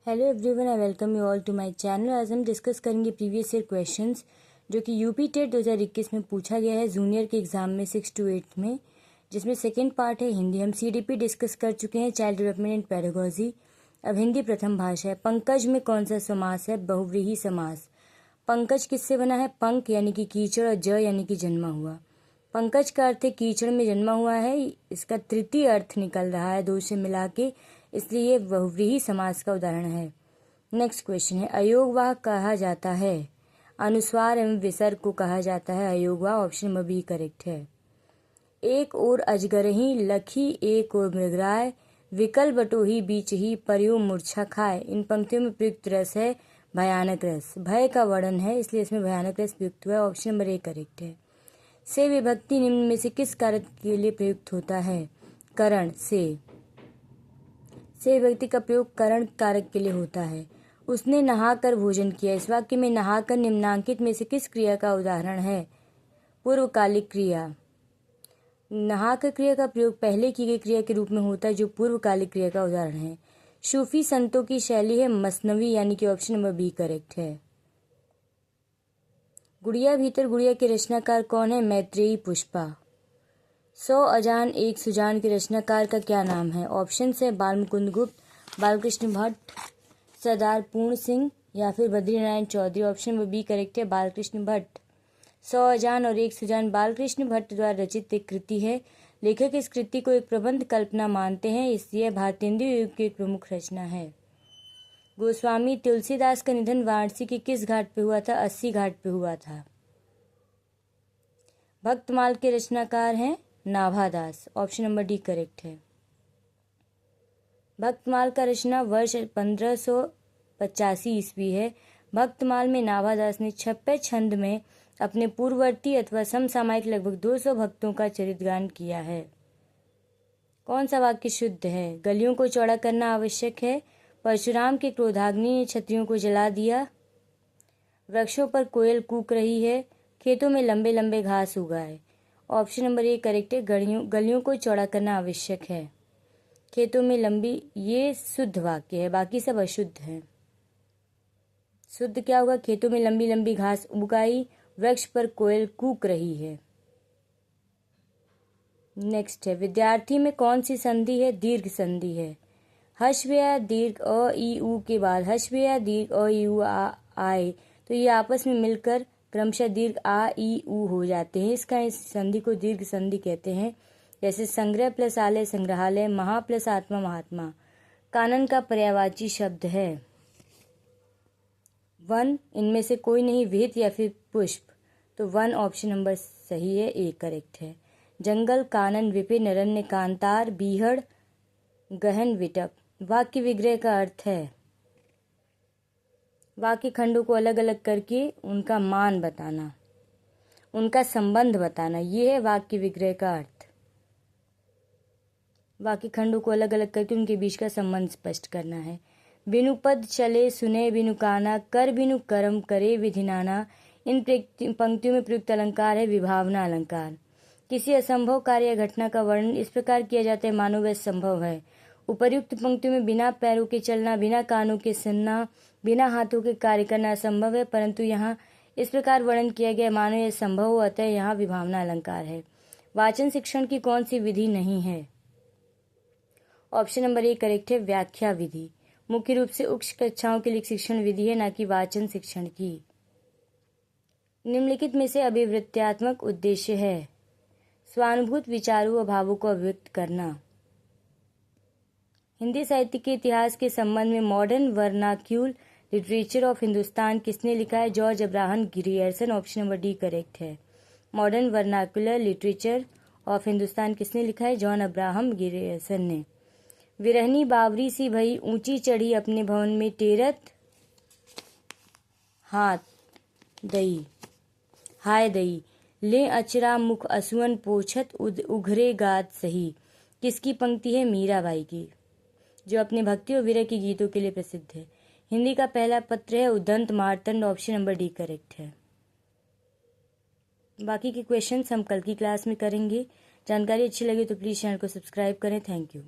Hello everyone, I welcome you all to my channel. आज हम discuss करेंगे previous year questions जो कि यूपी टेट 2021 में पूछा गया है जूनियर के एग्जाम में 6 to 8 में, जिसमें सेकंड पार्ट है हिंदी। हम सीडीपी डिस्कस कर चुके हैं, चाइल्ड डेवलपमेंट एंड पेडागोजी। अब हिंदी प्रथम भाषा है। पंकज में कौन सा समास है? बहुव्रीहि समास। पंकज किससे बना है? पंक यानी कि कीचड़ और ज यानी कि जन्मा हुआ। पंकज का अर्थ है कीचड़ में जन्मा हुआ है। इसका तृतीय अर्थ निकल रहा है दो से मिला के, इसलिए ये बहुव्रीहि समास का उदाहरण है। नेक्स्ट क्वेश्चन है अयोगवाह कहा जाता है। अनुस्वार एवं विसर्ग को कहा जाता है अयोगवाह। ऑप्शन नंबर बी करेक्ट है। एक ओर अजगरही लखी एक ओर मृगराय, विकल बटोही बीच ही पर्यो मूर्छा खाए। इन पंक्तियों में प्रयुक्त रस है भयानक रस। भय का वर्णन है, इसलिए इसमें भयानक रस प्रयुक्त हुआ है। ऑप्शन नंबर ए करेक्ट है। से विभक्ति निम्न में से किस कारक के लिए प्रयुक्त होता है? करण। से विभक्ति का प्रयोग करण कारक के लिए होता है। उसने नहाकर भोजन किया। इस वाक्य में नहाकर निम्नांकित में से किस क्रिया का उदाहरण है? पूर्वकालिक क्रिया। नहाकर क्रिया का प्रयोग पहले की गई क्रिया के रूप में होता है जो पूर्वकालिक क्रिया का उदाहरण है। सूफी संतों की शैली है मसनवी, यानी कि ऑप्शन नंबर बी करेक्ट है। गुड़िया भीतर गुड़िया के रचनाकार कौन है? मैत्रेयी पुष्पा। 100 अजान एक सुजान के रचनाकार का क्या नाम है? ऑप्शन है बालमुकुंद गुप्त, बालकृष्ण भट्ट, सरदार पूर्ण सिंह या फिर Badrinarayan Chaudhary. Option number B correct है, बालकृष्ण भट्ट। 100 अजान और एक सुजान बालकृष्ण भट्ट द्वारा रचित एक कृति है। लेखक इस कृति को एक प्रबंध कल्पना मानते हैं, इसलिए भारतेंदु युग की एक प्रमुख रचना है। गोस्वामी तुलसीदास का निधन वाराणसी के किस घाट पे हुआ था? 80 घाट पे हुआ था। भक्तमाल के रचनाकार हैं Nabhadas. Option number D correct है। भक्तमाल का रचना वर्ष 1585 ईस्वी है। भक्तमाल में नाभादास ने 56 छंद में अपने पूर्ववर्ती अथवा समसामयिक लगभग 200 भक्तों का चरितगान किया है। कौन सा वाक्य शुद्ध है? गलियों को चौड़ा करना आवश्यक है। परशुराम के क्रोधाग्नि ने क्षत्रियों को जला दिया। वृक्षों पर कोयल कूक रही है। खेतों में लंबे लंबे घास उगा है। ऑप्शन नंबर ए करेक्ट है, गलियों को चौड़ा करना आवश्यक है। खेतों में लंबी, ये शुद्ध वाक्य है, बाकी सब अशुद्ध है। शुद्ध क्या होगा? खेतों में लंबी लंबी घास उगाई, वृक्ष पर कोयल कूक रही है। नेक्स्ट है विद्यार्थी में कौन सी संधि है? दीर्घ संधि है। हश्व या दीर्घ अ ई उ के बाद हश्व या दीर्घ अ ई उ आए तो ये आपस में मिलकर क्रमशः दीर्घ आ ई उ हो जाते हैं। इस संधि को दीर्घ संधि कहते हैं। जैसे संग्रह प्लस आलय संग्रहालय, महा प्लस आत्मा महात्मा। कानन का पर्यायवाची शब्द है वन। इनमें से कोई नहीं, विहित या फिर पुष्प। तो वन ऑप्शन नंबर सही है, ए करेक्ट है। जंगल, कानन, विपिन, अरण्य, कांतार, बीहड़, गहन, विटप। वाक्य विग्रह का अर्थ है वाक्य खंडों को अलग अलग करके उनका मान बताना, उनका संबंध बताना, ये है वाक्य विग्रह का अर्थ। वाक्य खंडों को अलग अलग करके उनके बीच का संबंध स्पष्ट करना है। बिनु पद चले सुने बिनु काना, कर बिनु कर्म करे विधि नाना। इन पंक्तियों में प्रयुक्त अलंकार है विभावना अलंकार। किसी असंभव कार्य या घटना का वर्णन इस प्रकार किया जाता है मानो वह संभव है। उपर्युक्त पंक्तियों में बिना पैरों के चलना, बिना कानों के सुनना, बिना हाथों के कार्य करना असंभव है, परंतु यहाँ इस प्रकार वर्णन किया गया मानो यह संभव हो, अतः यहाँ विभावना अलंकार है। वाचन शिक्षण की कौन सी विधि नहीं है? ऑप्शन नंबर ए करेक्ट है, व्याख्या विधि। मुख्य रूप से उच्च कक्षाओं के लिए शिक्षण विधि है, न कि वाचन शिक्षण की। निम्नलिखित में से अभिवृत्त्यात्मक उद्देश्य है स्वानुभूत विचारों व भावों को अभिव्यक्त करना। हिंदी साहित्य के इतिहास के संबंध में modern vernacular literature of Hindustan किसने लिखा है? George Abraham Grierson. Option number D correct है। Modern vernacular literature of Hindustan किसने लिखा है? जॉन अब्राहम ग्रियर्सन ने। विरहनी बावरी सी भई ऊंची चढ़ी अपने भवन में टेरत हाथ दई हाय दई, ले अचरा मुख असुअन पोछत उघरे गात सही। किसकी पंक्ति है? मीराबाई की, जो अपने भक्ति और विरह के गीतों के लिए प्रसिद्ध है। हिंदी का पहला पत्र है Udant Martand. Option number D correct है। बाकी के क्वेश्चंस हम कल की क्लास में करेंगे। जानकारी अच्छी लगी तो प्लीज़ चैनल को सब्सक्राइब करें। Thank you.